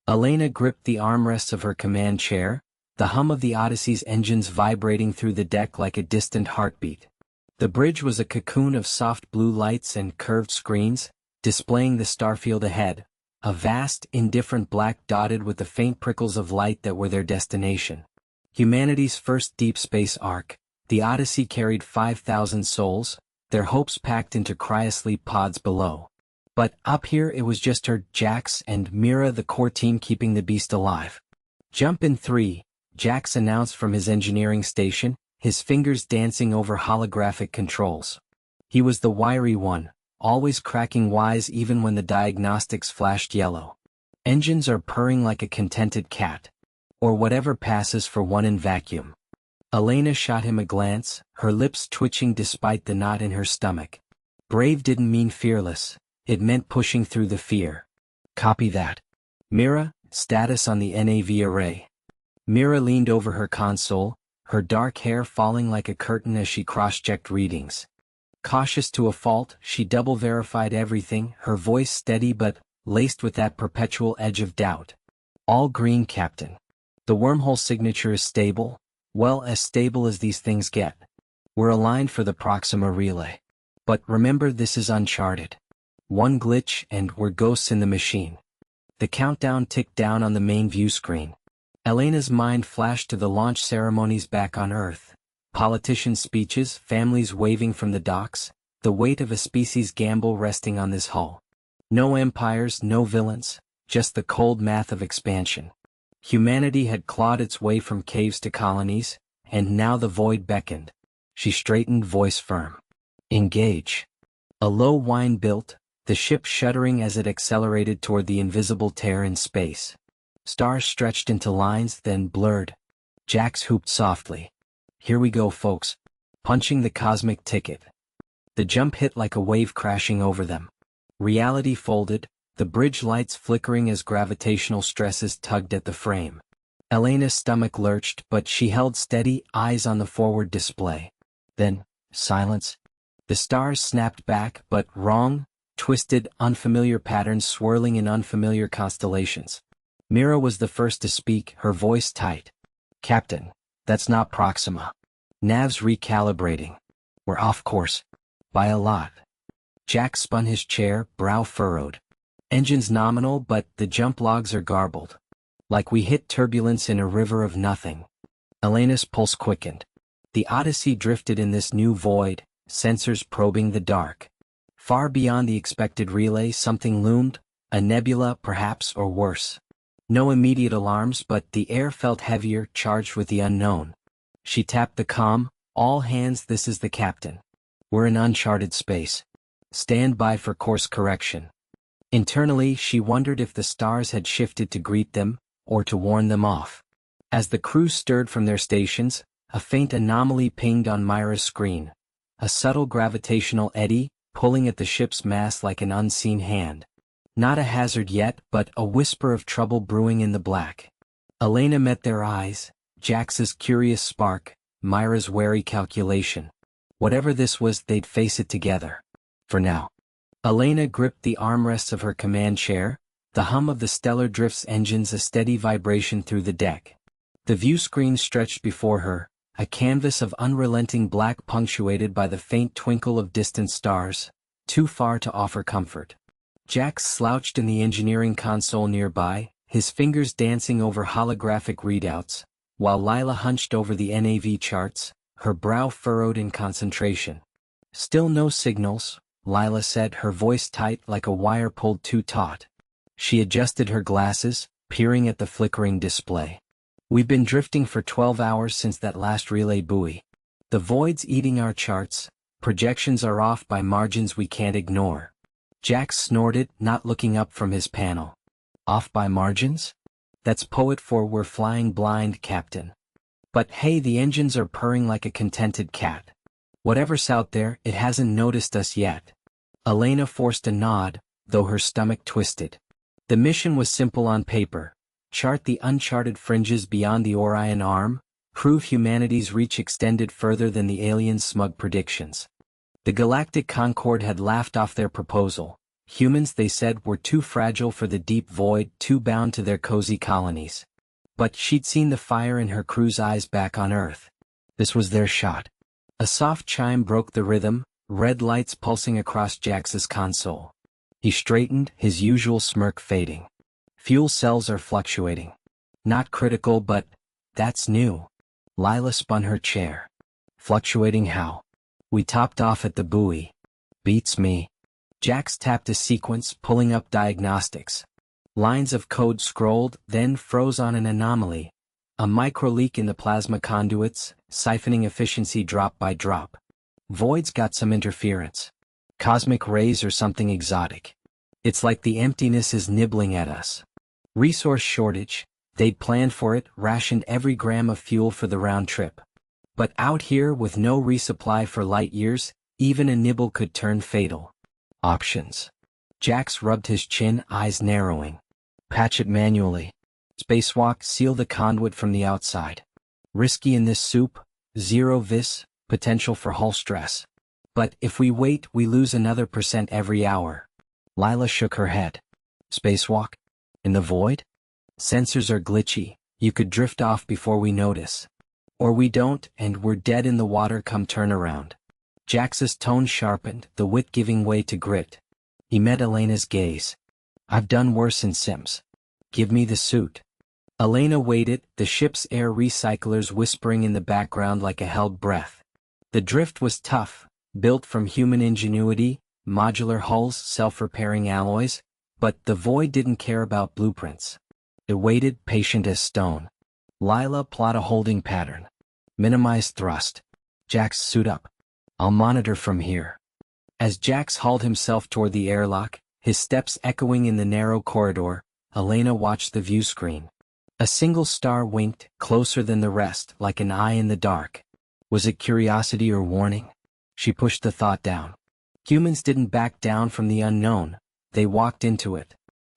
Elena gripped the armrests of her command chair, the hum of the Odyssey's engines vibrating through the deck like a distant heartbeat. The bridge was a cocoon of soft blue lights and curved screens, displaying the starfield ahead, a vast, indifferent black dotted with the faint prickles of light that were their destination. Humanity's first deep space arc, the Odyssey carried 5,000 souls, their hopes packed into cryosleep pods below. But up here it was just her, Jax, and Mira, the core team keeping the beast alive. "Jump in 3, Jax announced from his engineering station, his fingers dancing over holographic controls. He was the wiry one, always cracking wise even when the diagnostics flashed yellow. Engines are purring like a contented cat. Or whatever passes for one in vacuum. Elena shot him a glance, her lips twitching despite the knot in her stomach. Brave didn't mean fearless, it meant pushing through the fear. Copy that. Mira, status on the NAV array. Mira leaned over her console, her dark hair falling like a curtain as she cross-checked readings. Cautious to a fault, she double-verified everything, her voice steady but laced with that perpetual edge of doubt. All green, Captain. The wormhole signature is stable, well, as stable as these things get. We're aligned for the Proxima relay. But remember, this is uncharted. One glitch and we're ghosts in the machine. The countdown ticked down on the main view screen. Elena's mind flashed to the launch ceremonies back on Earth. Politicians' speeches, families waving from the docks, the weight of a species' gamble resting on this hull. No empires, no villains, just the cold math of expansion. Humanity had clawed its way from caves to colonies, and now the void beckoned. She straightened, voice firm. Engage. A low whine built, the ship shuddering as it accelerated toward the invisible tear in space. Stars stretched into lines, then blurred. Jax hooped softly. Here we go, folks. Punching the cosmic ticket. The jump hit like a wave crashing over them. Reality folded, the bridge lights flickering as gravitational stresses tugged at the frame. Elena's stomach lurched, but she held steady, eyes on the forward display. Then, silence. The stars snapped back, but wrong, twisted, unfamiliar patterns swirling in unfamiliar constellations. Mira was the first to speak, her voice tight. Captain, that's not Proxima. Nav's recalibrating. We're off course. By a lot. Jack spun his chair, brow furrowed. Engines nominal, but the jump logs are garbled. Like we hit turbulence in a river of nothing. Elena's pulse quickened. The Odyssey drifted in this new void, sensors probing the dark. Far beyond the expected relay something loomed, a nebula perhaps, or worse. No immediate alarms, but the air felt heavier, charged with the unknown. She tapped the comm. All hands, this is the captain. We're in uncharted space. Stand by for course correction. Internally, she wondered if the stars had shifted to greet them, or to warn them off. As the crew stirred from their stations, a faint anomaly pinged on Myra's screen. A subtle gravitational eddy, pulling at the ship's mass like an unseen hand. Not a hazard yet, but a whisper of trouble brewing in the black. Elena met their eyes, Jax's curious spark, Myra's wary calculation. Whatever this was, they'd face it together. For now. Elena gripped the armrests of her command chair, the hum of the Stellar Drift's engines a steady vibration through the deck. The view screen stretched before her, a canvas of unrelenting black punctuated by the faint twinkle of distant stars, too far to offer comfort. Jax slouched in the engineering console nearby, his fingers dancing over holographic readouts, while Lila hunched over the NAV charts, her brow furrowed in concentration. Still no signals, Lila said, her voice tight like a wire pulled too taut. She adjusted her glasses, peering at the flickering display. We've been drifting for 12 hours since that last relay buoy. The void's eating our charts, projections are off by margins we can't ignore. Jax snorted, not looking up from his panel. Off by margins? That's poet for we're flying blind, Captain. But hey, the engines are purring like a contented cat. Whatever's out there, it hasn't noticed us yet. Elena forced a nod, though her stomach twisted. The mission was simple on paper. Chart the uncharted fringes beyond the Orion Arm, prove humanity's reach extended further than the aliens' smug predictions. The Galactic Concord had laughed off their proposal, Humans, they said, were too fragile for the deep void, too bound to their cozy colonies. But she'd seen the fire in her crew's eyes back on Earth. This was their shot. A soft chime broke the rhythm, red lights pulsing across Jax's console. He straightened, his usual smirk fading. Fuel cells are fluctuating. Not critical, but that's new. Lila spun her chair. Fluctuating how? We topped off at the buoy. Beats me. Jax tapped a sequence, pulling up diagnostics. Lines of code scrolled, then froze on an anomaly. A micro-leak in the plasma conduits, siphoning efficiency drop by drop. Void's got some interference. Cosmic rays or something exotic. It's like the emptiness is nibbling at us. Resource shortage. They'd planned for it, rationed every gram of fuel for the round trip. But out here with no resupply for light years, even a nibble could turn fatal. Options. Jax rubbed his chin, eyes narrowing. Patch it manually. Spacewalk, seal the conduit from the outside. Risky in this soup, zero vis, potential for hull stress. But if we wait, we lose another % every hour. Lila shook her head. Spacewalk? In the void? Sensors are glitchy, you could drift off before we notice. Or we don't, and we're dead in the water come turnaround. Jax's tone sharpened, the wit giving way to grit. He met Elena's gaze. I've done worse in Sims. Give me the suit. Elena waited, the ship's air recyclers whispering in the background like a held breath. The drift was tough, built from human ingenuity, modular hulls, self-repairing alloys, but the void didn't care about blueprints. It waited, patient as stone. Lila, plot a holding pattern. Minimize thrust. Jax, suit up. I'll monitor from here. As Jax hauled himself toward the airlock, his steps echoing in the narrow corridor, Elena watched the view screen. A single star winked, closer than the rest, like an eye in the dark. Was it curiosity or warning? She pushed the thought down. Humans didn't back down from the unknown, they walked into it.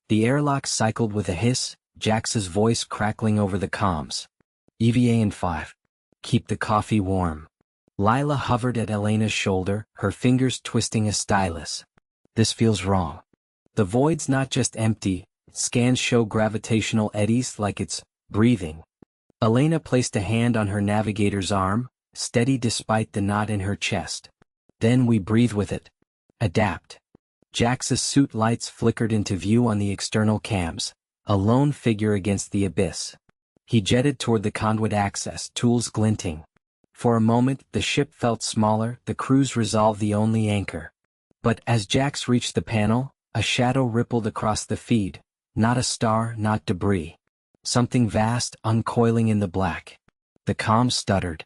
The airlock cycled with a hiss, Jax's voice crackling over the comms. EVA in 5. Keep the coffee warm. Lila hovered at Elena's shoulder, her fingers twisting a stylus. This feels wrong. The void's not just empty, scans show gravitational eddies like it's breathing. Elena placed a hand on her navigator's arm, steady despite the knot in her chest. Then we breathe with it. Adapt. Jax's suit lights flickered into view on the external cams, a lone figure against the abyss. He jetted toward the conduit access, tools glinting. For a moment, the ship felt smaller, the crew's resolve the only anchor. But as Jax reached the panel, a shadow rippled across the feed, not a star, not debris. Something vast, uncoiling in the black. The comms stuttered.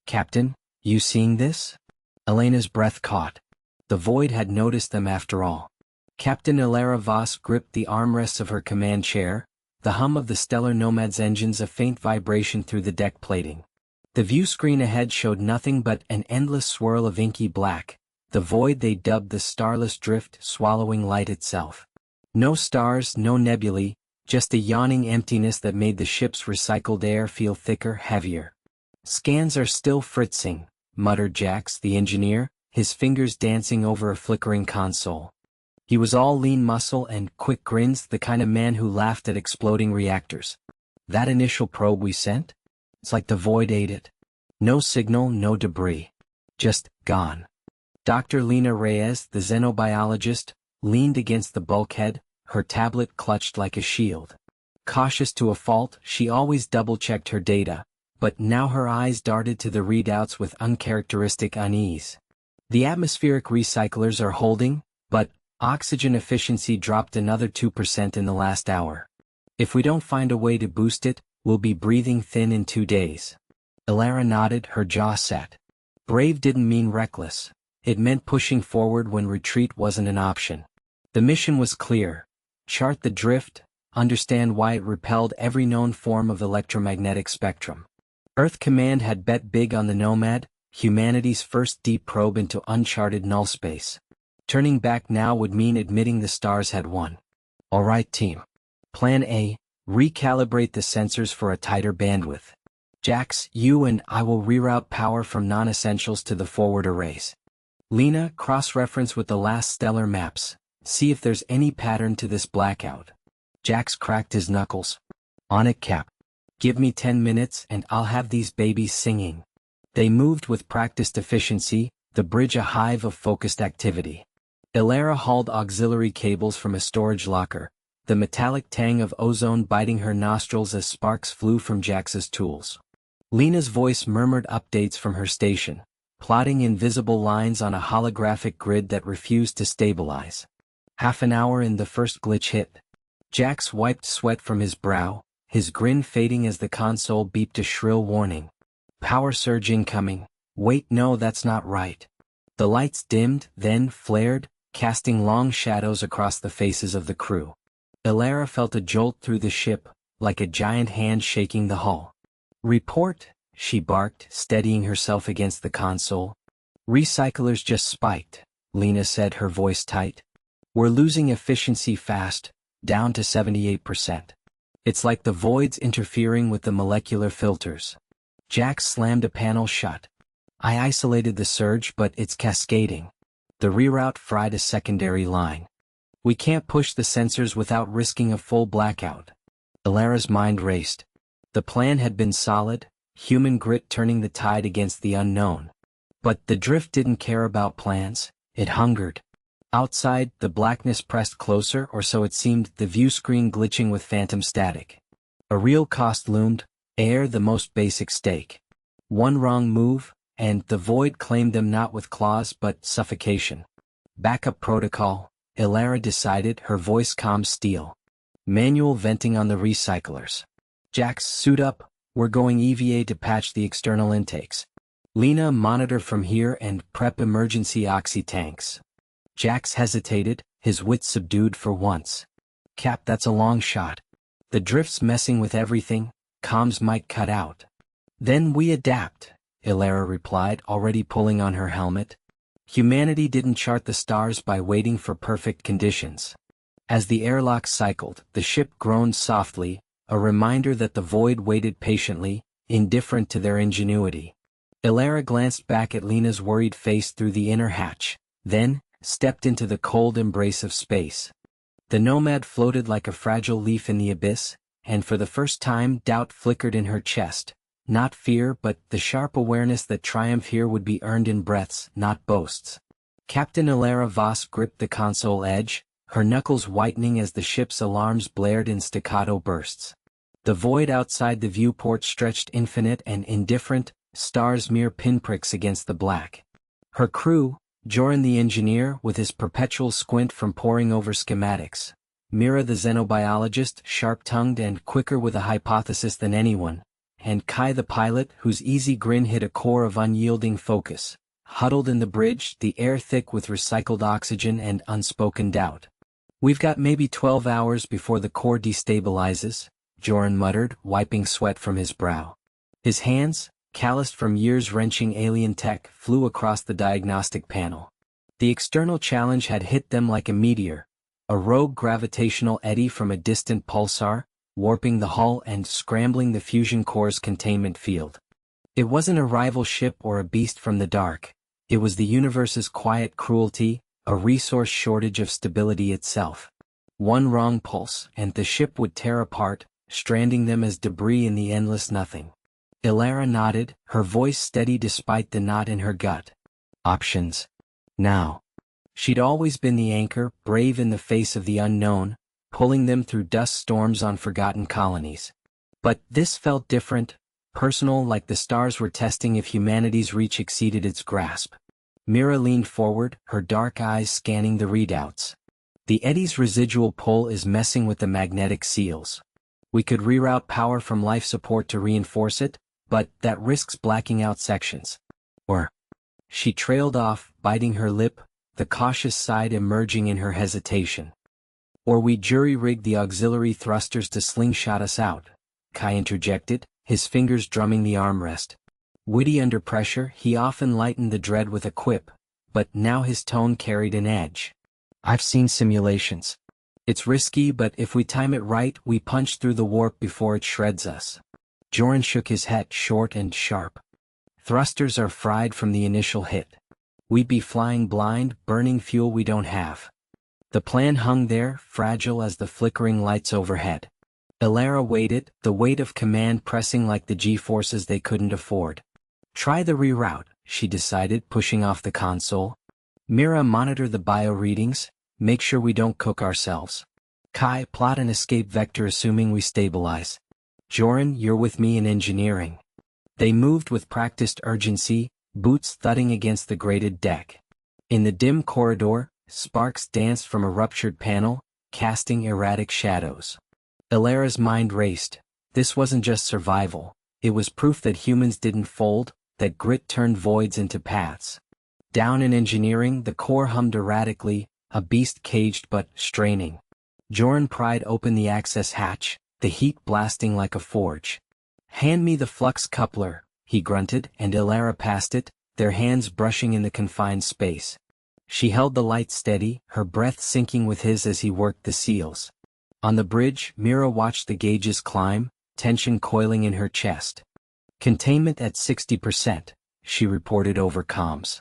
Captain, you seeing this? Elena's breath caught. The void had noticed them after all. Captain Ilara Voss gripped the armrests of her command chair, the hum of the Stellar Nomad's engines a faint vibration through the deck plating. The view screen ahead showed nothing but an endless swirl of inky black, the void they dubbed the starless drift swallowing light itself. No stars, no nebulae, just a yawning emptiness that made the ship's recycled air feel thicker, heavier. Scans are still fritzing, muttered Jax, the engineer, his fingers dancing over a flickering console. He was all lean muscle and quick grins, the kind of man who laughed at exploding reactors. That initial probe we sent? It's like the void ate it. No signal, no debris. Just gone. Dr. Lena Reyes, the xenobiologist, leaned against the bulkhead, her tablet clutched like a shield. Cautious to a fault, she always double-checked her data, but now her eyes darted to the readouts with uncharacteristic unease. The atmospheric recyclers are holding, but oxygen efficiency dropped another 2% in the last hour. If we don't find a way to boost it, we'll be breathing thin in 2 days. Ilara nodded, her jaw set. Brave didn't mean reckless. It meant pushing forward when retreat wasn't an option. The mission was clear. Chart the drift, understand why it repelled every known form of electromagnetic spectrum. Earth Command had bet big on the Nomad, humanity's first deep probe into uncharted null space. Turning back now would mean admitting the stars had won. All right, team. Plan A, recalibrate the sensors for a tighter bandwidth. Jax, you and I will reroute power from non-essentials to the forward arrays. Lena, cross-reference with the last stellar maps. See if there's any pattern to this blackout. Jax cracked his knuckles. On it, Cap. Give me 10 minutes and I'll have these babies singing. They moved with practiced efficiency, the bridge a hive of focused activity. Ilara hauled auxiliary cables from a storage locker, the metallic tang of ozone biting her nostrils as sparks flew from Jax's tools. Lena's voice murmured updates from her station, plotting invisible lines on a holographic grid that refused to stabilize. Half an hour in, the first glitch hit. Jax wiped sweat from his brow, his grin fading as the console beeped a shrill warning. Power surge incoming. Wait, no, that's not right. The lights dimmed, then flared, casting long shadows across the faces of the crew. Ilara felt a jolt through the ship, like a giant hand shaking the hull. Report, she barked, steadying herself against the console. Recyclers just spiked, Lena said, her voice tight. We're losing efficiency fast, down to 78%. It's like the void's interfering with the molecular filters. Jax slammed a panel shut. I isolated the surge, but it's cascading. The reroute fried a secondary line. We can't push the sensors without risking a full blackout. Ilara's mind raced. The plan had been solid, human grit turning the tide against the unknown. But the drift didn't care about plans, it hungered. Outside, the blackness pressed closer, or so it seemed, the view screen glitching with phantom static. A real cost loomed, air the most basic stake. One wrong move, and the void claimed them not with claws but suffocation. Backup protocol, Ilara decided, her voice calm steel. Manual venting on the recyclers. Jax, suit up, we're going EVA to patch the external intakes. Lena, monitor from here and prep emergency oxy tanks. Jax hesitated, his wits subdued for once. Cap, that's a long shot. The drift's messing with everything, comms might cut out. Then we adapt, Ilara replied, already pulling on her helmet. Humanity didn't chart the stars by waiting for perfect conditions. As the airlock cycled, the ship groaned softly, a reminder that the void waited patiently, indifferent to their ingenuity. Ilara glanced back at Lena's worried face through the inner hatch, then stepped into the cold embrace of space. The Nomad floated like a fragile leaf in the abyss, and for the first time doubt flickered in her chest, not fear but the sharp awareness that triumph here would be earned in breaths, not boasts. Captain Ilara Voss gripped the console edge, her knuckles whitening as the ship's alarms blared in staccato bursts. The void outside the viewport stretched infinite and indifferent, stars mere pinpricks against the black. Her crew, Joran the engineer with his perpetual squint from poring over schematics, Mira the xenobiologist, sharp-tongued and quicker with a hypothesis than anyone, and Kai the pilot whose easy grin hid a core of unyielding focus, huddled in the bridge, the air thick with recycled oxygen and unspoken doubt. We've got maybe 12 hours before the core destabilizes, Joran muttered, wiping sweat from his brow. His hands, calloused from years wrenching alien tech, flew across the diagnostic panel. The external challenge had hit them like a meteor, a rogue gravitational eddy from a distant pulsar, warping the hull and scrambling the fusion core's containment field. It wasn't a rival ship or a beast from the dark, it was the universe's quiet cruelty, a resource shortage of stability itself. One wrong pulse, and the ship would tear apart, stranding them as debris in the endless nothing. Ilara nodded, her voice steady despite the knot in her gut. Options. Now. She'd always been the anchor, brave in the face of the unknown, pulling them through dust storms on forgotten colonies. But this felt different, personal, like the stars were testing if humanity's reach exceeded its grasp. Mira leaned forward, her dark eyes scanning the readouts. The eddy's residual pull is messing with the magnetic seals. We could reroute power from life support to reinforce it, but that risks blacking out sections. Or. She trailed off, biting her lip, the cautious side emerging in her hesitation. Or we jury-rigged the auxiliary thrusters to slingshot us out, Kai interjected, his fingers drumming the armrest. Witty under pressure, he often lightened the dread with a quip, but now his tone carried an edge. I've seen simulations. It's risky, but if we time it right, we punch through the warp before it shreds us. Joran shook his head, short and sharp. Thrusters are fried from the initial hit. We'd be flying blind, burning fuel we don't have. The plan hung there, fragile as the flickering lights overhead. Elara waited, the weight of command pressing like the G-forces they couldn't afford. Try the reroute, she decided, pushing off the console. Mira, monitor the bio readings, make sure we don't cook ourselves. Kai, plot an escape vector assuming we stabilize. Joran, you're with me in engineering. They moved with practiced urgency, boots thudding against the grated deck. In the dim corridor, sparks danced from a ruptured panel, casting erratic shadows. Elara's mind raced. This wasn't just survival. It was proof that humans didn't fold, that grit turned voids into paths. Down in engineering, the core hummed erratically, a beast caged but straining. Joran pried open the access hatch, the heat blasting like a forge. Hand me the flux coupler, he grunted, and Elara passed it, their hands brushing in the confined space. She held the light steady, her breath sinking with his as he worked the seals. On the bridge, Mira watched the gauges climb, tension coiling in her chest. Containment at 60%, she reported over comms.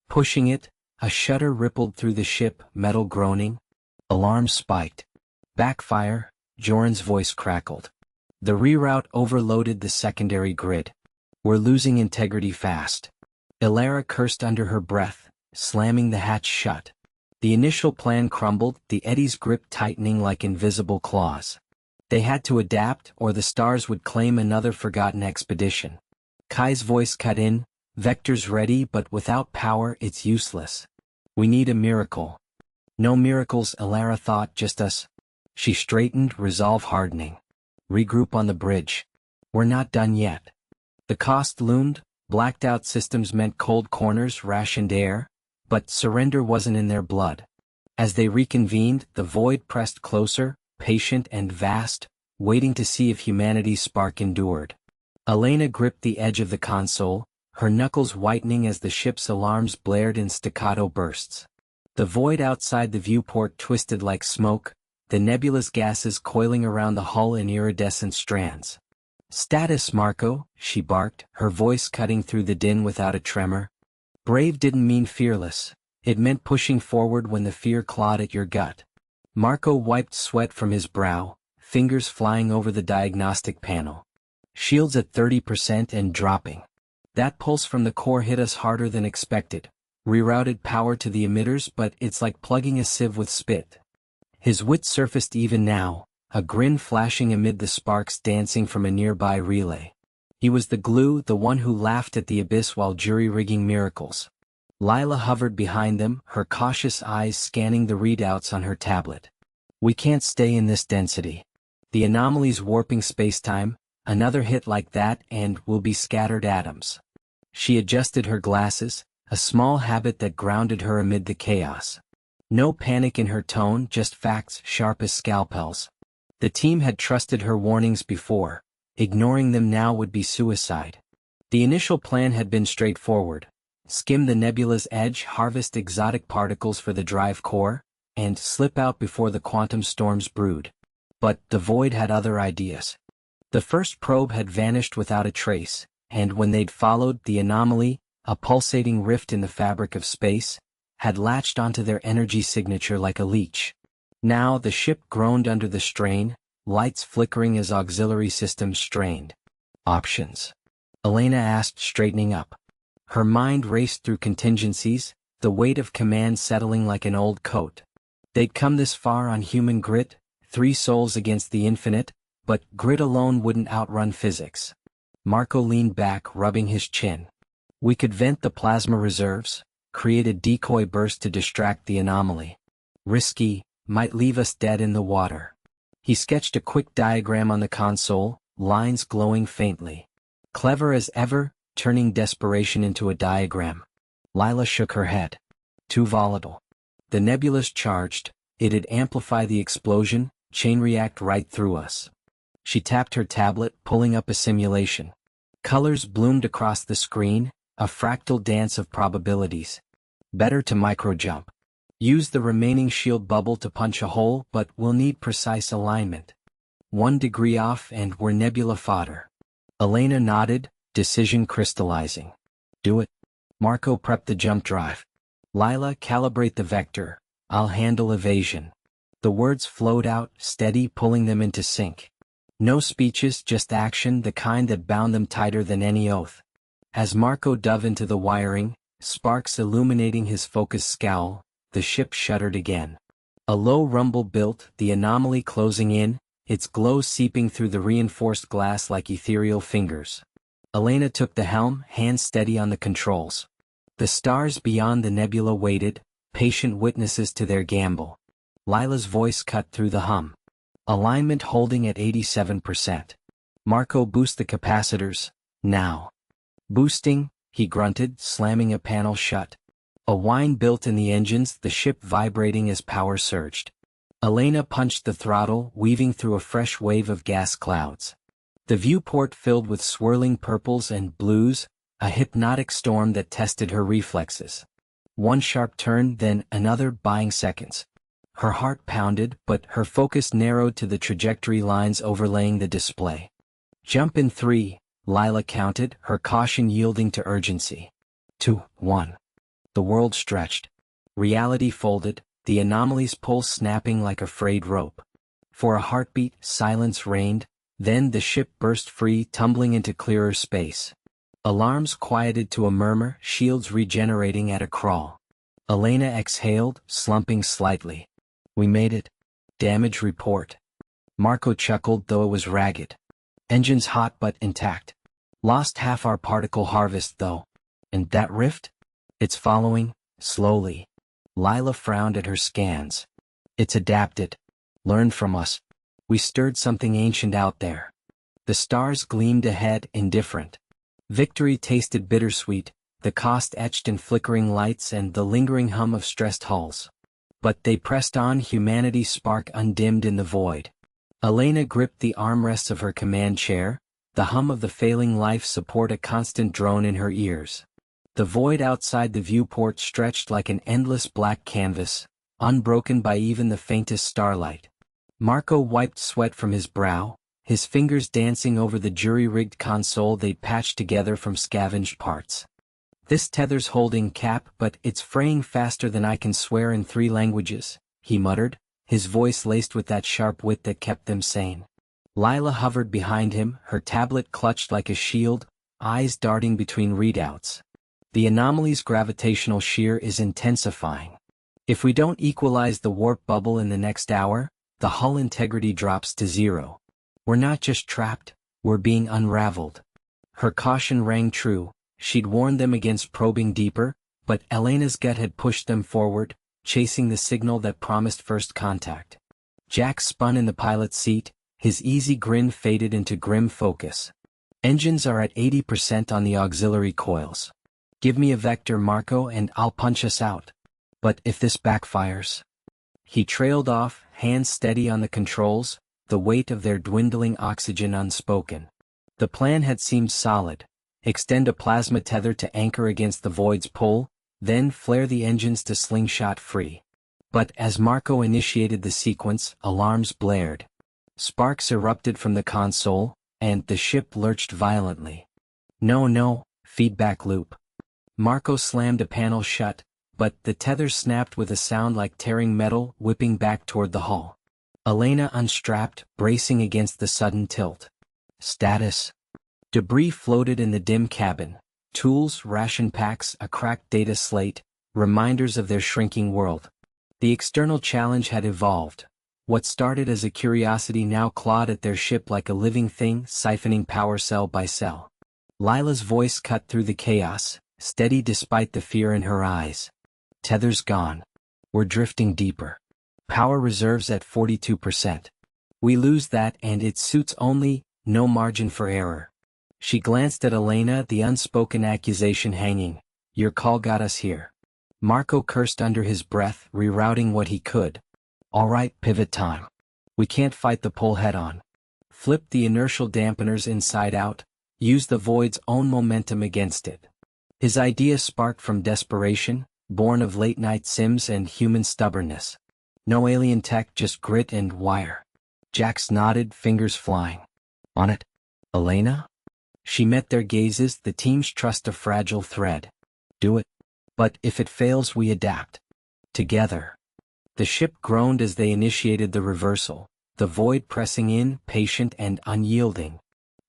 Pushing it, a shudder rippled through the ship, metal groaning. Alarms spiked. Backfire, Joran's voice crackled. The reroute overloaded the secondary grid. We're losing integrity fast. Elara cursed under her breath, slamming the hatch shut. The initial plan crumbled, the eddy's grip tightening like invisible claws. They had to adapt, or the stars would claim another forgotten expedition. Kai's voice cut in, vectors ready, but without power it's useless. We need a miracle. No miracles, Elara thought, just us. She straightened, resolve hardening. Regroup on the bridge. We're not done yet. The cost loomed, blacked out systems meant cold corners, rationed air, but surrender wasn't in their blood. As they reconvened, the void pressed closer, patient and vast, waiting to see if humanity's spark endured. Elena gripped the edge of the console, her knuckles whitening as the ship's alarms blared in staccato bursts. The void outside the viewport twisted like smoke, the nebulous gases coiling around the hull in iridescent strands. Status, Marco, she barked, her voice cutting through the din without a tremor. Brave didn't mean fearless. It meant pushing forward when the fear clawed at your gut. Marco wiped sweat from his brow, fingers flying over the diagnostic panel. Shields at 30% and dropping. That pulse from the core hit us harder than expected. Rerouted power to the emitters, but it's like plugging a sieve with spit. His wit surfaced even now, a grin flashing amid the sparks dancing from a nearby relay. He was the glue, the one who laughed at the abyss while jury-rigging miracles. Lila hovered behind them, her cautious eyes scanning the readouts on her tablet. We can't stay in this density. The anomaly's warping spacetime, another hit like that and we'll be scattered atoms. She adjusted her glasses, a small habit that grounded her amid the chaos. No panic in her tone, just facts sharp as scalpels. The team had trusted her warnings before. Ignoring them now would be suicide. The initial plan had been straightforward. Skim the nebula's edge, harvest exotic particles for the drive core, and slip out before the quantum storms brewed. But the void had other ideas. The first probe had vanished without a trace, and when they'd followed, the anomaly, a pulsating rift in the fabric of space, had latched onto their energy signature like a leech. Now the ship groaned under the strain, lights flickering as auxiliary systems strained. Options? Elena asked, straightening up. Her mind raced through contingencies, the weight of command settling like an old coat. They'd come this far on human grit, 3 souls against the infinite, but grit alone wouldn't outrun physics. Marco leaned back, rubbing his chin. We could vent the plasma reserves, create a decoy burst to distract the anomaly. Risky, might leave us dead in the water. He sketched a quick diagram on the console, lines glowing faintly. Clever as ever, turning desperation into a diagram. Lila shook her head. Too volatile. The nebula's charged, it'd amplify the explosion, chain react right through us. She tapped her tablet, pulling up a simulation. Colors bloomed across the screen, a fractal dance of probabilities. Better to micro-jump. Use the remaining shield bubble to punch a hole, but we'll need precise alignment. 1 degree off and we're nebula fodder. Elena nodded, decision crystallizing. Do it. Marco prepped the jump drive. Lila, calibrate the vector. I'll handle evasion. The words flowed out, steady, pulling them into sync. No speeches, just action, the kind that bound them tighter than any oath. As Marco dove into the wiring, sparks illuminating his focused scowl, the ship shuddered again. A low rumble built, the anomaly closing in, its glow seeping through the reinforced glass like ethereal fingers. Elena took the helm, hands steady on the controls. The stars beyond the nebula waited, patient witnesses to their gamble. Lila's voice cut through the hum. Alignment holding at 87%. Marco, boost the capacitors, now. Boosting, he grunted, slamming a panel shut. A whine built in the engines, the ship vibrating as power surged. Elena punched the throttle, weaving through a fresh wave of gas clouds. The viewport filled with swirling purples and blues, a hypnotic storm that tested her reflexes. One sharp turn, then another, buying seconds. Her heart pounded, but her focus narrowed to the trajectory lines overlaying the display. Jump in 3, Lila counted, her caution yielding to urgency. 2, 1. The world stretched. Reality folded, the anomaly's pulse snapping like a frayed rope. For a heartbeat, silence reigned, then the ship burst free, tumbling into clearer space. Alarms quieted to a murmur, shields regenerating at a crawl. Elena exhaled, slumping slightly. We made it. Damage report. Marco chuckled, though it was ragged. Engines hot but intact. Lost half our particle harvest though. And that rift? It's following, slowly. Lila frowned at her scans. It's adapted. Learned from us. We stirred something ancient out there. The stars gleamed ahead, indifferent. Victory tasted bittersweet, the cost etched in flickering lights and the lingering hum of stressed hulls. But they pressed on, humanity's spark undimmed in the void. Elena gripped the armrests of her command chair, the hum of the failing life support a constant drone in her ears. The void outside the viewport stretched like an endless black canvas, unbroken by even the faintest starlight. Marco wiped sweat from his brow, his fingers dancing over the jury-rigged console they'd patched together from scavenged parts. This tether's holding cap, but it's fraying faster than I can swear in 3 languages, he muttered, his voice laced with that sharp wit that kept them sane. Lila hovered behind him, her tablet clutched like a shield, eyes darting between readouts. The anomaly's gravitational shear is intensifying. If we don't equalize the warp bubble in the next hour, the hull integrity drops to 0. We're not just trapped, we're being unraveled. Her caution rang true. She'd warned them against probing deeper, but Elena's gut had pushed them forward, chasing the signal that promised first contact. Jack spun in the pilot's seat, his easy grin faded into grim focus. Engines are at 80% on the auxiliary coils. Give me a vector, Marco, and I'll punch us out. But if this backfires? He trailed off, hands steady on the controls, the weight of their dwindling oxygen unspoken. The plan had seemed solid. Extend a plasma tether to anchor against the void's pull, then flare the engines to slingshot free. But as Marco initiated the sequence, alarms blared. Sparks erupted from the console, and the ship lurched violently. No, feedback loop. Marco slammed a panel shut, but the tether snapped with a sound like tearing metal, whipping back toward the hull. Elena unstrapped, bracing against the sudden tilt. Status. Debris floated in the dim cabin. Tools, ration packs, a cracked data slate, reminders of their shrinking world. The external challenge had evolved. What started as a curiosity now clawed at their ship like a living thing, siphoning power cell by cell. Lila's voice cut through the chaos, steady despite the fear in her eyes. Tether's gone. We're drifting deeper. Power reserves at 42%. We lose that and it suits only, no margin for error. She glanced at Elena, the unspoken accusation hanging. Your call got us here. Marco cursed under his breath, rerouting what he could. All right, pivot time. We can't fight the pull head-on. Flip the inertial dampeners inside out, use the void's own momentum against it. His idea sparked from desperation, born of late-night sims and human stubbornness. No alien tech, just grit and wire. Jax nodded, fingers flying. On it, Elena? She met their gazes, the team's trust a fragile thread. Do it. But if it fails, we adapt. Together. The ship groaned as they initiated the reversal, the void pressing in, patient and unyielding.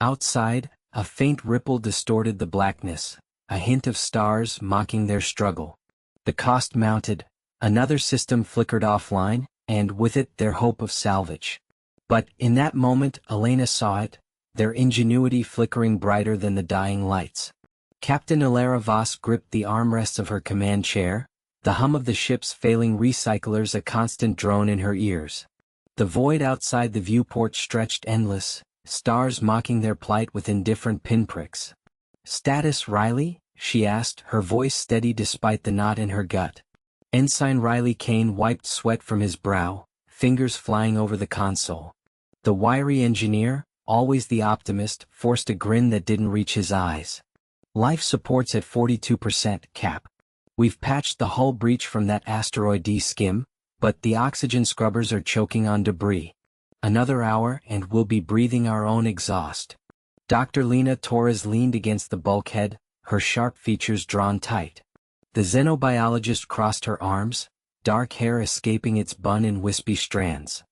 Outside, a faint ripple distorted the blackness, a hint of stars mocking their struggle. The cost mounted, another system flickered offline, and with it their hope of salvage. But in that moment Elena saw it, their ingenuity flickering brighter than the dying lights. Captain Ilara Voss gripped the armrests of her command chair, the hum of the ship's failing recyclers a constant drone in her ears. The void outside the viewport stretched endless, stars mocking their plight with indifferent pinpricks. "Status, Riley?" she asked, her voice steady despite the knot in her gut. Ensign Riley Kane wiped sweat from his brow, fingers flying over the console. The wiry engineer, always the optimist, forced a grin that didn't reach his eyes. "Life support's at 42%, Cap. We've patched the hull breach from that asteroid D-skim, but the oxygen scrubbers are choking on debris. Another hour and we'll be breathing our own exhaust." Dr. Lena Torres leaned against the bulkhead, her sharp features drawn tight. The xenobiologist crossed her arms, dark hair escaping its bun in wispy strands.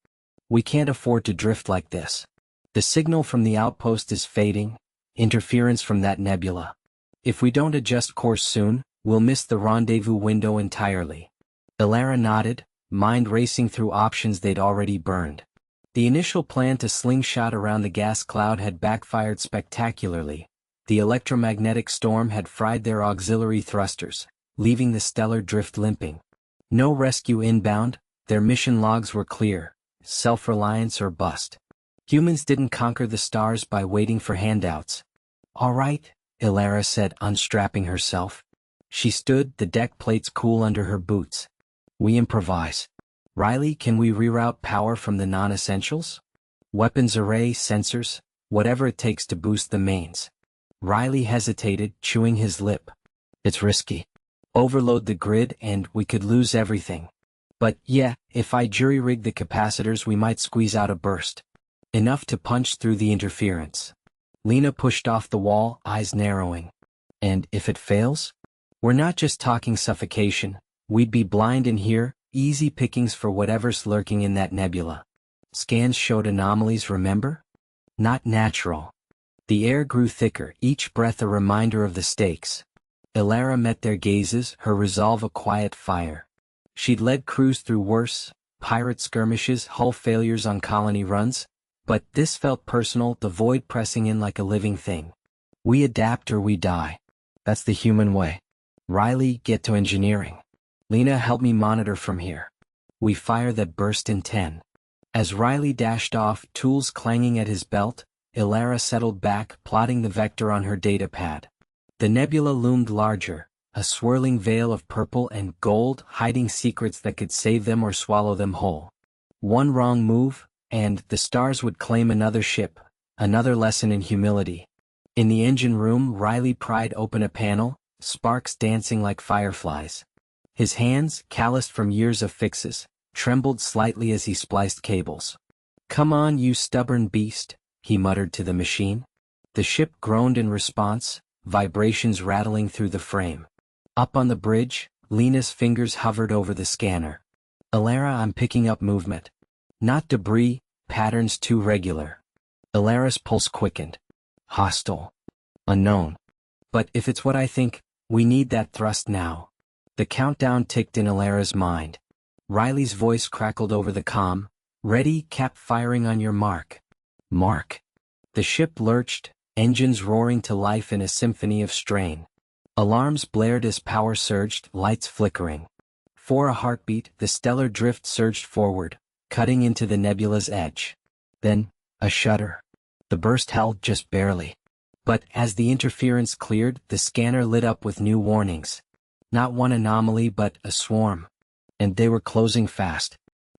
"We can't afford to drift like this. The signal from the outpost is fading, interference from that nebula. If we don't adjust course soon, we'll miss the rendezvous window entirely." Ilara nodded, mind racing through options they'd already burned. The initial plan to slingshot around the gas cloud had backfired spectacularly. The electromagnetic storm had fried their auxiliary thrusters, leaving the stellar drift limping. No rescue inbound, their mission logs were clear: self-reliance or bust. Humans didn't conquer the stars by waiting for handouts. "All right," Ilara said, unstrapping herself. She stood, the deck plates cool under her boots. "We improvise. Riley, can we reroute power from the non-essentials? Weapons array, sensors, whatever it takes to boost the mains." Riley hesitated, chewing his lip. "It's risky. Overload the grid and we could lose everything. But yeah, if I jury-rig the capacitors we might squeeze out a burst. Enough to punch through the interference." Lena pushed off the wall, eyes narrowing. "And if it fails? We're not just talking suffocation, we'd be blind in here, easy pickings for whatever's lurking in that nebula. Scans showed anomalies, remember? Not natural." The air grew thicker, each breath a reminder of the stakes. Ilara met their gazes, her resolve a quiet fire. She'd led crews through worse, pirate skirmishes, hull failures on colony runs, but this felt personal, the void pressing in like a living thing. "We adapt or we die. That's the human way. Riley, get to engineering. Lena, help me monitor from here." "We fire that burst in 10. As Riley dashed off, tools clanging at his belt, Ilara settled back, plotting the vector on her datapad. The nebula loomed larger, a swirling veil of purple and gold, hiding secrets that could save them or swallow them whole. One wrong move, and the stars would claim another ship, another lesson in humility. In the engine room, Riley pried open a panel, sparks dancing like fireflies. His hands, calloused from years of fixes, trembled slightly as he spliced cables. "Come on, you stubborn beast," he muttered to the machine. The ship groaned in response, vibrations rattling through the frame. Up on the bridge, Lena's fingers hovered over the scanner. "Ilara, I'm picking up movement. Not debris, patterns too regular." Ilara's pulse quickened. "Hostile. Unknown. But if it's what I think, we need that thrust now." The countdown ticked in Ilara's mind. Riley's voice crackled over the comm. "Ready, Cap, firing on your mark." Mark. The ship lurched, engines roaring to life in a symphony of strain. Alarms blared as power surged, lights flickering. For a heartbeat, the stellar drift surged forward, cutting into the nebula's edge. Then, a shudder. The burst held just barely. But as the interference cleared, the scanner lit up with new warnings. Not one anomaly but a swarm. And they were closing fast.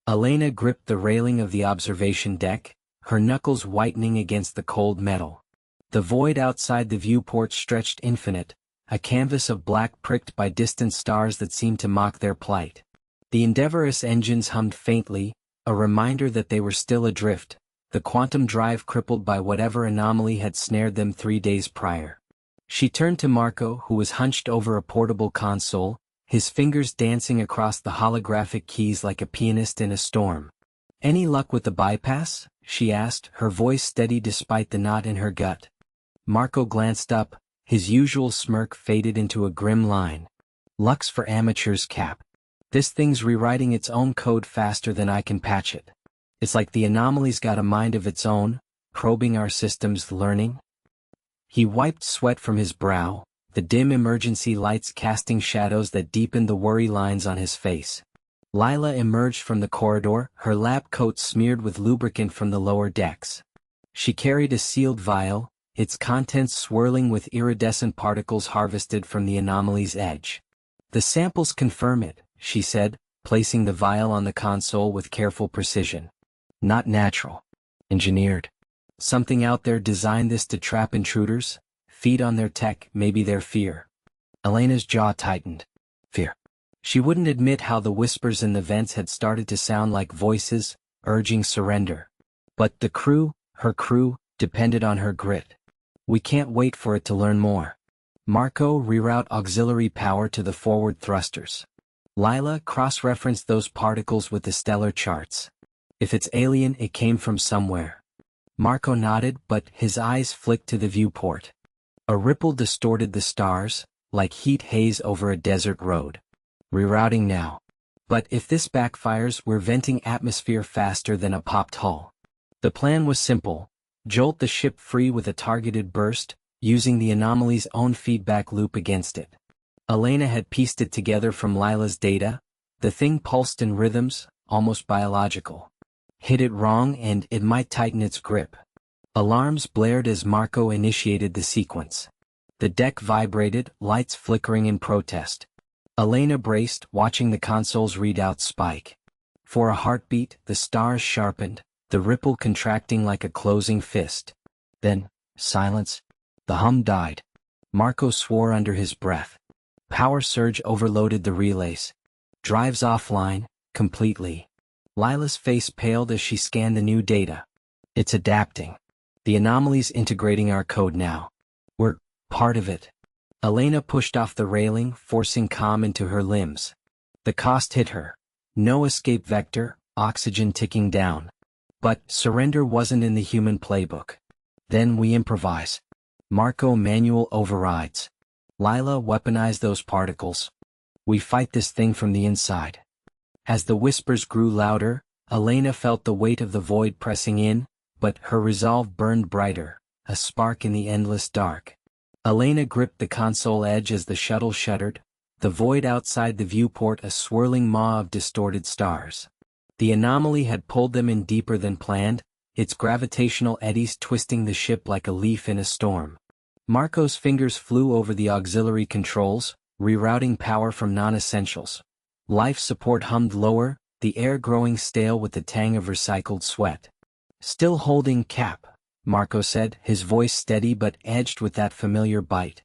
Elena gripped the railing of the observation deck, her knuckles whitening against the cold metal. The void outside the viewport stretched infinite, a canvas of black pricked by distant stars that seemed to mock their plight. The Endeavour's engines hummed faintly, a reminder that they were still adrift, the quantum drive crippled by whatever anomaly had snared them 3 days prior. She turned to Marco, who was hunched over a portable console, his fingers dancing across the holographic keys like a pianist in a storm. "Any luck with the bypass?" she asked, her voice steady despite the knot in her gut. Marco glanced up, his usual smirk faded into a grim line. "Luck's for amateurs, Cap. This thing's rewriting its own code faster than I can patch it. It's like the anomaly's got a mind of its own, probing our systems, learning." He wiped sweat from his brow, the dim emergency lights casting shadows that deepened the worry lines on his face. Lila emerged from the corridor, her lab coat smeared with lubricant from the lower decks. She carried a sealed vial, its contents swirling with iridescent particles harvested from the anomaly's edge. "The samples confirm it," she said, placing the vial on the console with careful precision. "Not natural. Engineered. Something out there designed this to trap intruders, feed on their tech, maybe their fear." Elena's jaw tightened. Fear. She wouldn't admit how the whispers in the vents had started to sound like voices, urging surrender. But the crew, her crew, depended on her grit. "We can't wait for it to learn more. Marco, reroute auxiliary power to the forward thrusters." Lila cross-referenced those particles with the stellar charts. "If it's alien, it came from somewhere." Marco nodded, but his eyes flicked to the viewport. A ripple distorted the stars, like heat haze over a desert road. "Rerouting now. But if this backfires, we're venting atmosphere faster than a popped hull." The plan was simple: jolt the ship free with a targeted burst, using the anomaly's own feedback loop against it. Elena had pieced it together from Lila's data. The thing pulsed in rhythms, almost biological. Hit it wrong and it might tighten its grip. Alarms blared as Marco initiated the sequence. The deck vibrated, lights flickering in protest. Elena braced, watching the console's readout spike. For a heartbeat, the stars sharpened, the ripple contracting like a closing fist. Then, silence. The hum died. Marco swore under his breath. Power surge overloaded the relays. "Drives offline, completely." Lila's face paled as she scanned the new data. "It's adapting. The anomaly's integrating our code now. We're part of it." Elena pushed off the railing, forcing calm into her limbs. The cost hit her. No escape vector, oxygen ticking down. But surrender wasn't in the human playbook. "Then we improvise." Marco manual overrides. Lila weaponized those particles. "We fight this thing from the inside." As the whispers grew louder, Elena felt the weight of the void pressing in, but her resolve burned brighter, a spark in the endless dark. Elena gripped the console edge as the shuttle shuddered, the void outside the viewport a swirling maw of distorted stars. The anomaly had pulled them in deeper than planned, its gravitational eddies twisting the ship like a leaf in a storm. Marco's fingers flew over the auxiliary controls, rerouting power from non-essentials. Life support hummed lower, the air growing stale with the tang of recycled sweat. "Still holding Cap," Marco said, his voice steady but edged with that familiar bite.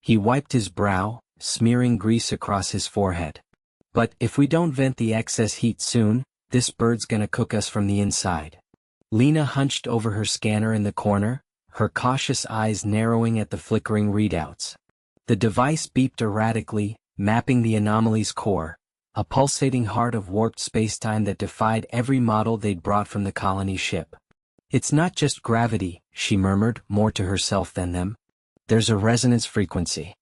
He wiped his brow, smearing grease across his forehead. "But if we don't vent the excess heat soon, this bird's gonna cook us from the inside." Lena hunched over her scanner in the corner, her cautious eyes narrowing at the flickering readouts. The device beeped erratically, mapping the anomaly's core, a pulsating heart of warped spacetime that defied every model they'd brought from the colony ship. "It's not just gravity," she murmured, more to herself than them. "There's a resonance frequency.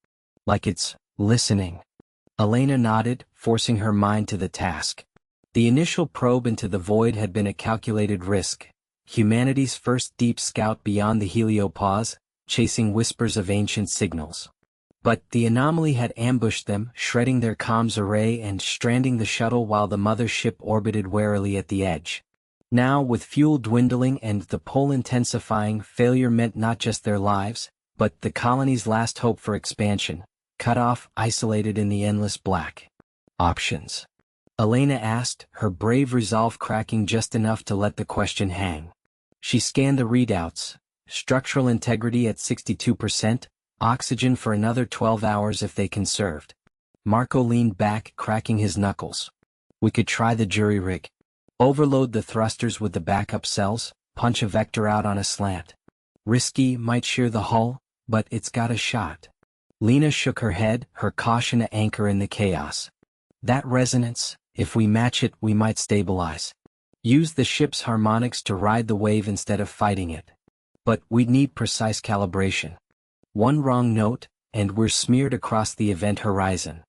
Like it's listening." Elena nodded, forcing her mind to the task. The initial probe into the void had been a calculated risk, humanity's first deep scout beyond the heliopause, chasing whispers of ancient signals. But the anomaly had ambushed them, shredding their comms array and stranding the shuttle while the mother ship orbited warily at the edge. Now, with fuel dwindling and the pull intensifying, failure meant not just their lives, but the colony's last hope for expansion, cut off, isolated in the endless black. "Options?" Elena asked, her brave resolve cracking just enough to let the question hang. She scanned the readouts: structural integrity at 62%, oxygen for another 12 hours if they conserved. Marco leaned back, cracking his knuckles. "We could try the jury rig. Overload the thrusters with the backup cells, punch a vector out on a slant. Risky, might shear the hull, but it's got a shot." Lena shook her head, her caution a anchor in the chaos. That resonance, if we match it, we might stabilize. Use the ship's harmonics to ride the wave instead of fighting it. But we'd need precise calibration. One wrong note, and we're smeared across the event horizon.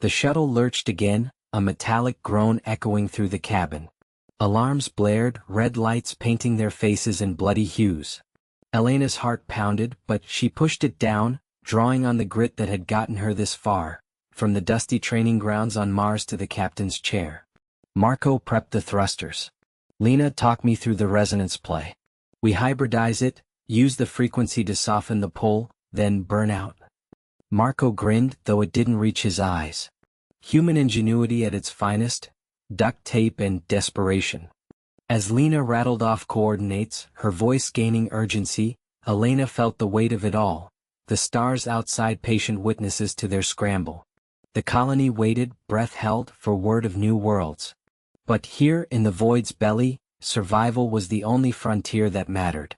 The shuttle lurched again, a metallic groan echoing through the cabin. Alarms blared, red lights painting their faces in bloody hues. Elena's heart pounded, but she pushed it down, drawing on the grit that had gotten her this far, from the dusty training grounds on Mars to the captain's chair. Marco prepped the thrusters. Lena, talk me through the resonance play. We hybridize it, use the frequency to soften the pull, then burn out. Marco grinned, though it didn't reach his eyes. Human ingenuity at its finest, duct tape and desperation. As Lena rattled off coordinates, her voice gaining urgency, Elena felt the weight of it all, the stars outside patient witnesses to their scramble. The colony waited, breath held, for word of new worlds. But here, in the void's belly, survival was the only frontier that mattered.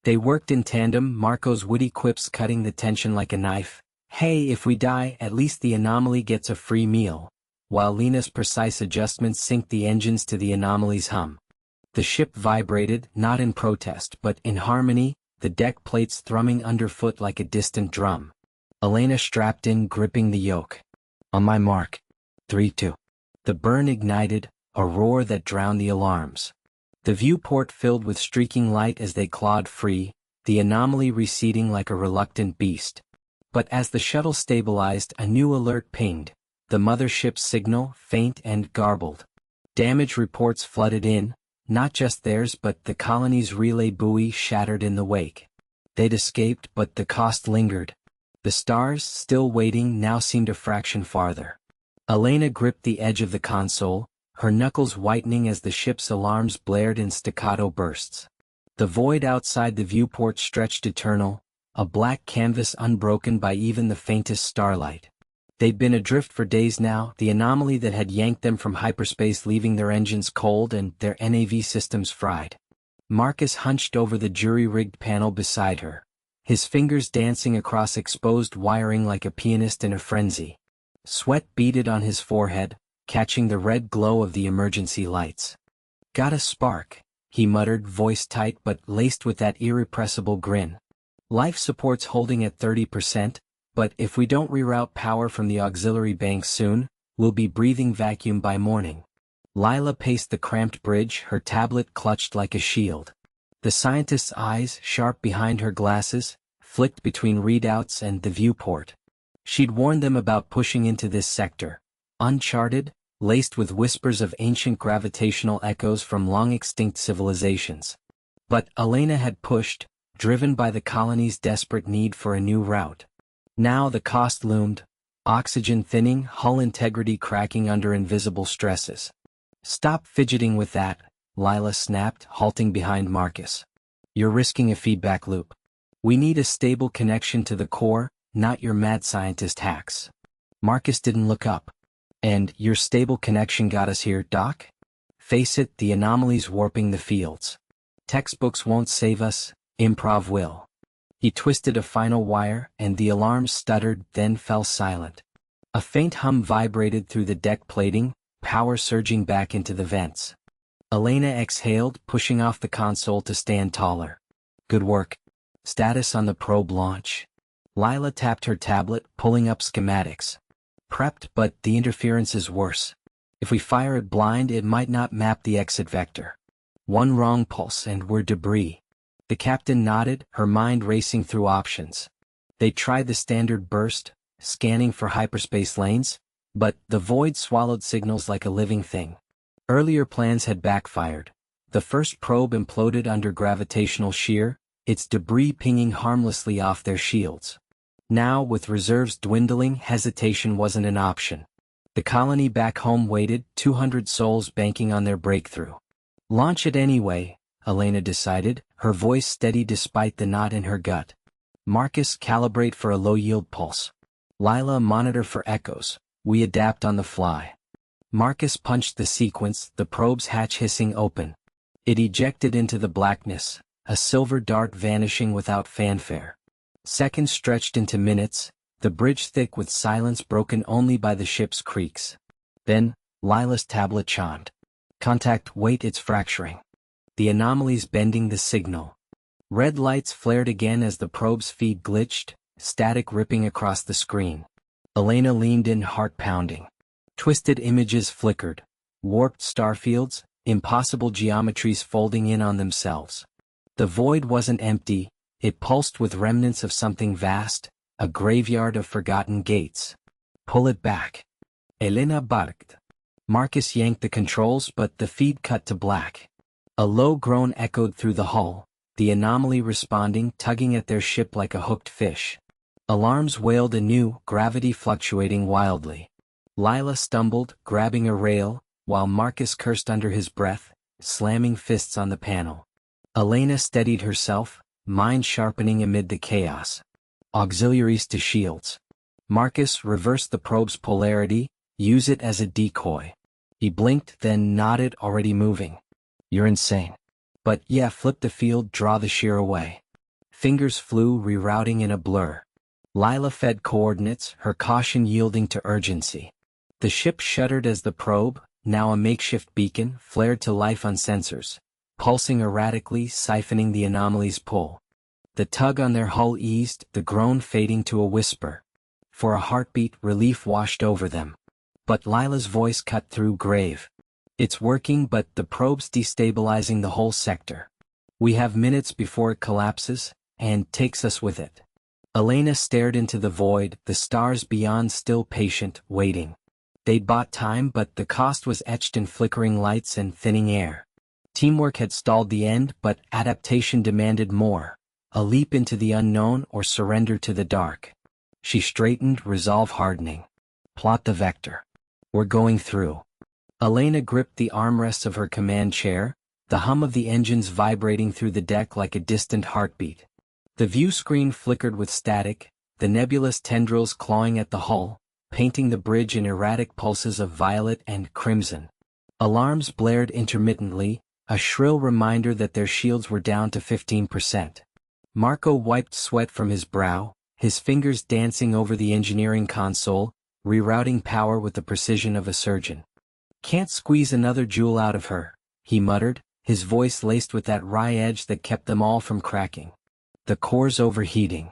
They worked in tandem, Marco's witty quips cutting the tension like a knife. Hey, if we die, at least the anomaly gets a free meal, while Lena's precise adjustments synced the engines to the anomaly's hum. The ship vibrated, not in protest but in harmony, the deck plates thrumming underfoot like a distant drum. Elena strapped in, gripping the yoke. On my mark. 3-2. The burn ignited, a roar that drowned the alarms. The viewport filled with streaking light as they clawed free, the anomaly receding like a reluctant beast. But as the shuttle stabilized, a new alert pinged, the mothership's signal, faint and garbled. Damage reports flooded in, not just theirs but the colony's relay buoy shattered in the wake. They'd escaped, but the cost lingered. The stars, still waiting, now seemed a fraction farther. Elena gripped the edge of the console, her knuckles whitening as the ship's alarms blared in staccato bursts. The void outside the viewport stretched eternal, a black canvas unbroken by even the faintest starlight. They'd been adrift for days now, the anomaly that had yanked them from hyperspace leaving their engines cold and their NAV systems fried. Marcus hunched over the jury-rigged panel beside her, his fingers dancing across exposed wiring like a pianist in a frenzy. Sweat beaded on his forehead, catching the red glow of the emergency lights. Got a spark, he muttered, voice tight but laced with that irrepressible grin. Life support's holding at 30%, but if we don't reroute power from the auxiliary banks soon, we'll be breathing vacuum by morning. Lila paced the cramped bridge, her tablet clutched like a shield. The scientist's eyes, sharp behind her glasses, flicked between readouts and the viewport. She'd warned them about pushing into this sector, uncharted, laced with whispers of ancient gravitational echoes from long-extinct civilizations. But Elena had pushed, driven by the colony's desperate need for a new route. Now the cost loomed, oxygen thinning, hull integrity cracking under invisible stresses. Stop fidgeting with that, Lila snapped, halting behind Marcus. You're risking a feedback loop. We need a stable connection to the core, not your mad scientist hacks. Marcus didn't look up. And your stable connection got us here, Doc? Face it, the anomaly's warping the fields. Textbooks won't save us, improv will. He twisted a final wire, and the alarms stuttered, then fell silent. A faint hum vibrated through the deck plating, power surging back into the vents. Elena exhaled, pushing off the console to stand taller. Good work. Status on the probe launch. Lila tapped her tablet, pulling up schematics. Prepped, but the interference is worse. If we fire it blind, it might not map the exit vector. One wrong pulse and we're debris. The captain nodded, her mind racing through options. They tried the standard burst, scanning for hyperspace lanes, but the void swallowed signals like a living thing. Earlier plans had backfired. The first probe imploded under gravitational shear, its debris pinging harmlessly off their shields. Now, with reserves dwindling, hesitation wasn't an option. The colony back home waited, 200 souls banking on their breakthrough. Launch it anyway, Elena decided, her voice steady despite the knot in her gut. Marcus, calibrate for a low-yield pulse. Lila, monitor for echoes. We adapt on the fly. Marcus punched the sequence, the probe's hatch hissing open. It ejected into the blackness, a silver dart vanishing without fanfare. Seconds stretched into minutes, the bridge thick with silence broken only by the ship's creaks. Then, Lila's tablet chimed. Contact, wait, it's fracturing. The anomaly's bending the signal. Red lights flared again as the probe's feed glitched, static ripping across the screen. Elena leaned in, heart pounding. Twisted images flickered. Warped starfields, impossible geometries folding in on themselves. The void wasn't empty, it pulsed with remnants of something vast, a graveyard of forgotten gates. Pull it back. Elena barked. Marcus yanked the controls, but the feed cut to black. A low groan echoed through the hull, the anomaly responding, tugging at their ship like a hooked fish. Alarms wailed anew, gravity fluctuating wildly. Lila stumbled, grabbing a rail, while Marcus cursed under his breath, slamming fists on the panel. Elena steadied herself, mind sharpening amid the chaos. Auxiliaries to shields. Marcus reversed the probe's polarity, use it as a decoy. He blinked, then nodded, already moving. You're insane. But yeah, flip the field, draw the shear away. Fingers flew, rerouting in a blur. Lila fed coordinates, her caution yielding to urgency. The ship shuddered as the probe, now a makeshift beacon, flared to life on sensors, pulsing erratically, siphoning the anomaly's pull. The tug on their hull eased, the groan fading to a whisper. For a heartbeat, relief washed over them. But Lila's voice cut through, grave. It's working, but the probe's destabilizing the whole sector. We have minutes before it collapses, and takes us with it. Elena stared into the void, the stars beyond still patient, waiting. They'd bought time, but the cost was etched in flickering lights and thinning air. Teamwork had stalled the end, but adaptation demanded more. A leap into the unknown or surrender to the dark. She straightened, resolve hardening. Plot the vector. We're going through. Elena gripped the armrests of her command chair, the hum of the engines vibrating through the deck like a distant heartbeat. The view screen flickered with static, the nebulous tendrils clawing at the hull, painting the bridge in erratic pulses of violet and crimson. Alarms blared intermittently, a shrill reminder that their shields were down to 15%. Marco wiped sweat from his brow, his fingers dancing over the engineering console, rerouting power with the precision of a surgeon. Can't squeeze another joule out of her, he muttered, his voice laced with that wry edge that kept them all from cracking. The core's overheating.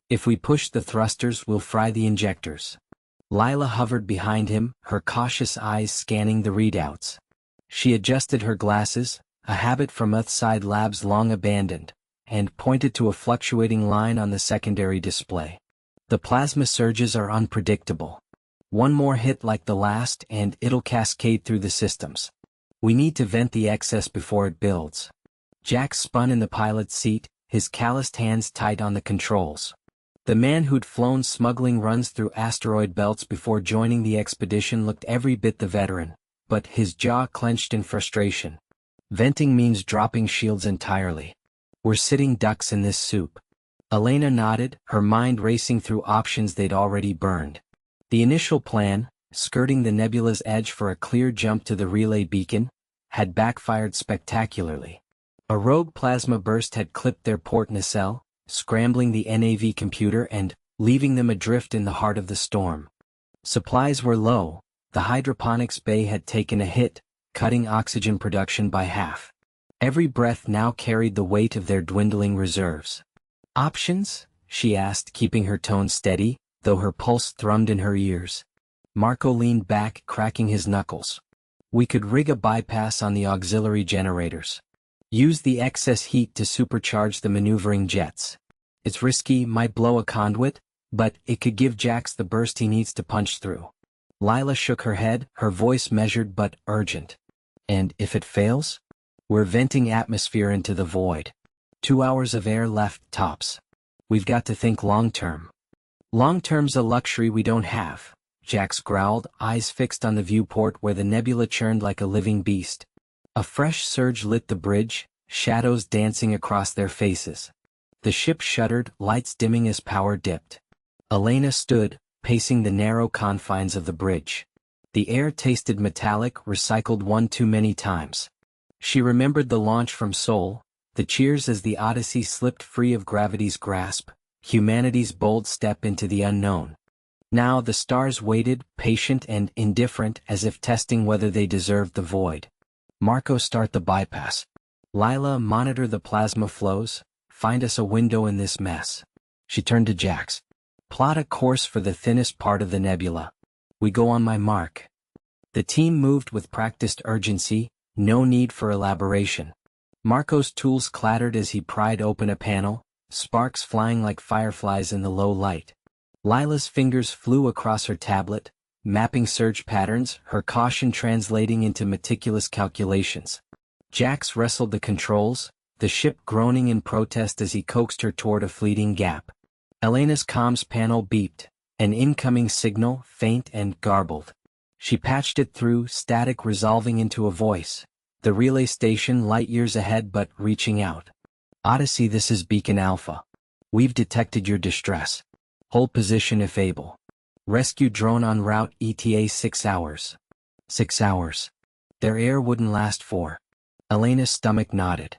If we push the thrusters, we'll fry the injectors. Lila hovered behind him, her cautious eyes scanning the readouts. She adjusted her glasses, a habit from Earthside labs long abandoned, and pointed to a fluctuating line on the secondary display. The plasma surges are unpredictable. One more hit like the last and it'll cascade through the systems. We need to vent the excess before it builds. Jack spun in the pilot's seat, his calloused hands tight on the controls. The man who'd flown smuggling runs through asteroid belts before joining the expedition looked every bit the veteran, but his jaw clenched in frustration. Venting means dropping shields entirely. We're sitting ducks in this soup. Elena nodded, her mind racing through options they'd already burned. The initial plan, skirting the nebula's edge for a clear jump to the relay beacon, had backfired spectacularly. A rogue plasma burst had clipped their port nacelle, scrambling the NAV computer and leaving them adrift in the heart of the storm. Supplies were low, the hydroponics bay had taken a hit, cutting oxygen production by half. Every breath now carried the weight of their dwindling reserves. Options? She asked, keeping her tone steady, though her pulse thrummed in her ears. Marco leaned back, cracking his knuckles. We could rig a bypass on the auxiliary generators. Use the excess heat to supercharge the maneuvering jets. It's risky, might blow a conduit, but it could give Jax the burst he needs to punch through. Lila shook her head, her voice measured but urgent. And if it fails? We're venting atmosphere into the void. 2 hours of air left, tops. We've got to think long-term. Long-term's a luxury we don't have, Jax growled, eyes fixed on the viewport where the nebula churned like a living beast. A fresh surge lit the bridge, shadows dancing across their faces. The ship shuddered, lights dimming as power dipped. Elena stood, pacing the narrow confines of the bridge. The air tasted metallic, recycled one too many times. She remembered the launch from Sol, the cheers as the Odyssey slipped free of gravity's grasp, humanity's bold step into the unknown. Now the stars waited, patient and indifferent, as if testing whether they deserved the void. Marco, start the bypass. Lila, monitor the plasma flows. Find us a window in this mess. She turned to Jax. Plot a course for the thinnest part of the nebula. We go on my mark. The team moved with practiced urgency, no need for elaboration. Marco's tools clattered as he pried open a panel, sparks flying like fireflies in the low light. Lila's fingers flew across her tablet, mapping surge patterns, her caution translating into meticulous calculations. Jax wrestled the controls, the ship groaning in protest as he coaxed her toward a fleeting gap. Elena's comms panel beeped, an incoming signal, faint and garbled. She patched it through, static resolving into a voice. The relay station light years ahead but reaching out. Odyssey, this is Beacon Alpha. We've detected your distress. Hold position if able. Rescue drone en route, ETA 6 hours. 6 hours. Their air wouldn't last 4. Elena's stomach nodded.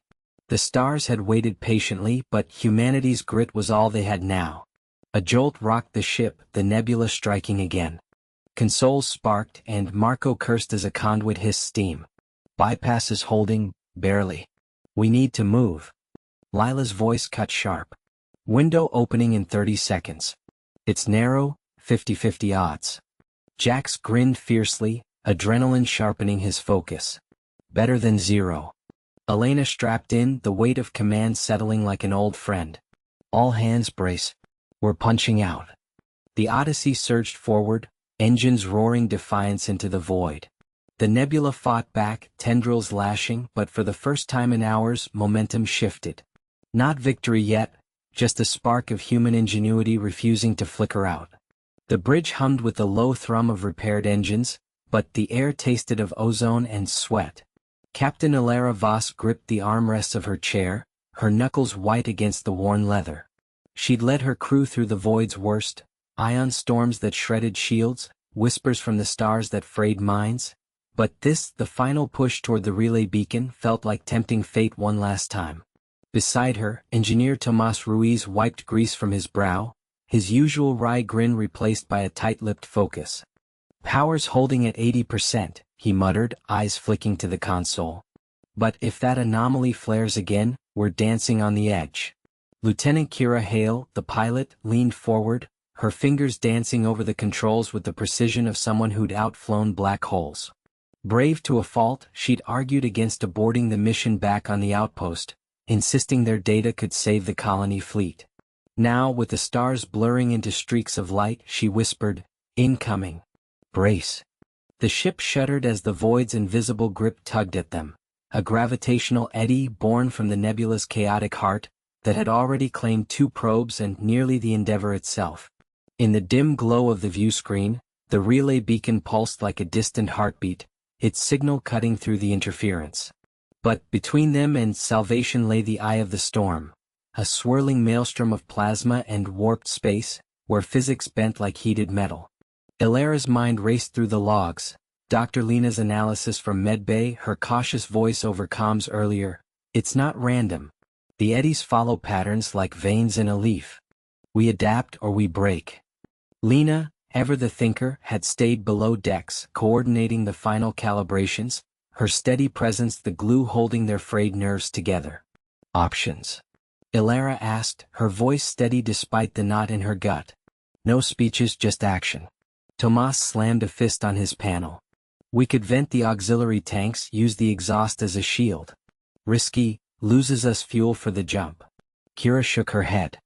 The stars had waited patiently, but humanity's grit was all they had now. A jolt rocked the ship, the nebula striking again. Consoles sparked, and Marco cursed as a conduit hissed steam. Bypass is holding, barely. We need to move. Lila's voice cut sharp. Window opening in 30 seconds. It's narrow, 50-50 odds. Jax grinned fiercely, adrenaline sharpening his focus. Better than 0. Elena strapped in, the weight of command settling like an old friend. All hands brace. We're punching out. The Odyssey surged forward, engines roaring defiance into the void. The nebula fought back, tendrils lashing, but for the first time in hours, momentum shifted. Not victory yet, just a spark of human ingenuity refusing to flicker out. The bridge hummed with the low thrum of repaired engines, but the air tasted of ozone and sweat. Captain Elara Voss gripped the armrests of her chair, her knuckles white against the worn leather. She'd led her crew through the void's worst, ion storms that shredded shields, whispers from the stars that frayed minds. But this, the final push toward the relay beacon, felt like tempting fate one last time. Beside her, Engineer Tomas Ruiz wiped grease from his brow, his usual wry grin replaced by a tight-lipped focus. Power's holding at 80%, he muttered, eyes flicking to the console. But if that anomaly flares again, we're dancing on the edge. Lieutenant Kira Hale, the pilot, leaned forward, her fingers dancing over the controls with the precision of someone who'd outflown black holes. Brave to a fault, she'd argued against aborting the mission back on the outpost, insisting their data could save the colony fleet. Now, with the stars blurring into streaks of light, she whispered, "Incoming. Brace." The ship shuddered as the void's invisible grip tugged at them, a gravitational eddy born from the nebula's chaotic heart that had already claimed 2 probes and nearly the Endeavor itself. In the dim glow of the view screen, the relay beacon pulsed like a distant heartbeat, its signal cutting through the interference. But between them and salvation lay the eye of the storm, a swirling maelstrom of plasma and warped space, where physics bent like heated metal. Elara's mind raced through the logs, Dr. Lena's analysis from medbay, her cautious voice over comms earlier. It's not random. The eddies follow patterns like veins in a leaf. We adapt or we break. Lena, ever the thinker, had stayed below decks, coordinating the final calibrations, her steady presence the glue holding their frayed nerves together. Options? Elara asked, her voice steady despite the knot in her gut. No speeches, just action. Tomas slammed a fist on his panel. We could vent the auxiliary tanks, use the exhaust as a shield. Risky, loses us fuel for the jump. Kira shook her head.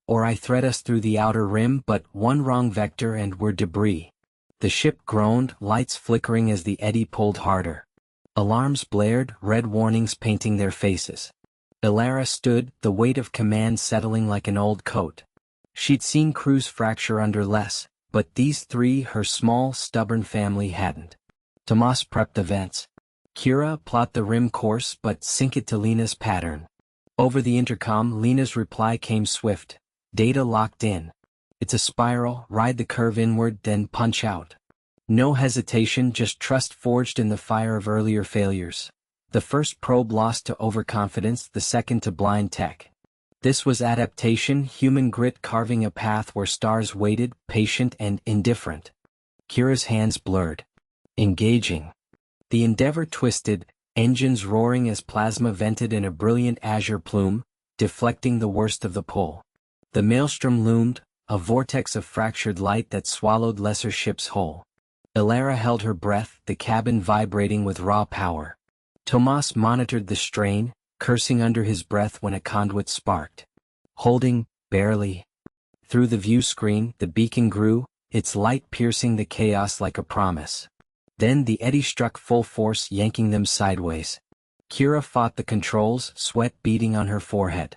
Or I thread us through the outer rim, but one wrong vector and we're debris. The ship groaned, lights flickering as the eddy pulled harder. Alarms blared, red warnings painting their faces. Elara stood, the weight of command settling like an old coat. She'd seen crews fracture under less, but these 3, her small, stubborn family, hadn't. Tomas prepped the vents. Kira, plot the rim course but sync it to Lena's pattern. Over the intercom, Lena's reply came swift. Data locked in. It's a spiral, ride the curve inward, then punch out. No hesitation, just trust forged in the fire of earlier failures. The first probe lost to overconfidence, the second to blind tech. This was adaptation, human grit carving a path where stars waited, patient and indifferent. Kira's hands blurred. Engaging. The Endeavour twisted, engines roaring as plasma vented in a brilliant azure plume, deflecting the worst of the pull. The maelstrom loomed, a vortex of fractured light that swallowed lesser ships whole. Ilara held her breath, the cabin vibrating with raw power. Tomas monitored the strain, cursing under his breath when a conduit sparked. Holding, barely. Through the view screen, the beacon grew, its light piercing the chaos like a promise. Then the eddy struck full force, yanking them sideways. Kira fought the controls, sweat beading on her forehead.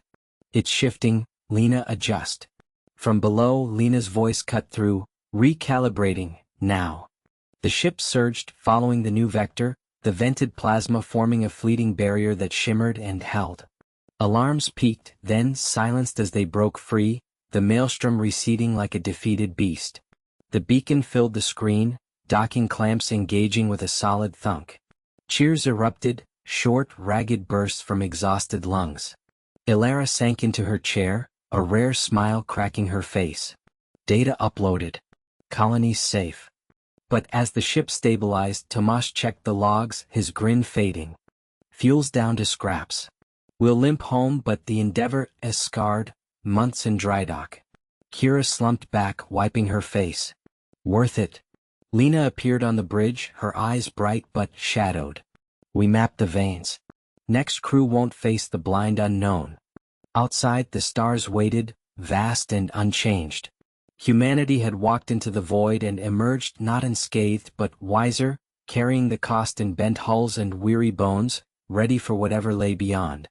It's shifting, Lena, adjust. From below, Lena's voice cut through, recalibrating, now. The ship surged, following the new vector, the vented plasma forming a fleeting barrier that shimmered and held. Alarms peaked, then silenced as they broke free, the maelstrom receding like a defeated beast. The beacon filled the screen, docking clamps engaging with a solid thunk. Cheers erupted, short, ragged bursts from exhausted lungs. Ilara sank into her chair, a rare smile cracking her face. Data uploaded. Colonies safe. But as the ship stabilized, Tomas checked the logs, his grin fading. Fuel's down to scraps. We'll limp home, but the Endeavour is scarred, months in dry dock. Kira slumped back, wiping her face. Worth it. Lena appeared on the bridge, her eyes bright but shadowed. We mapped the veins. Next crew won't face the blind unknown. Outside, the stars waited, vast and unchanged. Humanity had walked into the void and emerged not unscathed but wiser, carrying the cost in bent hulls and weary bones, ready for whatever lay beyond.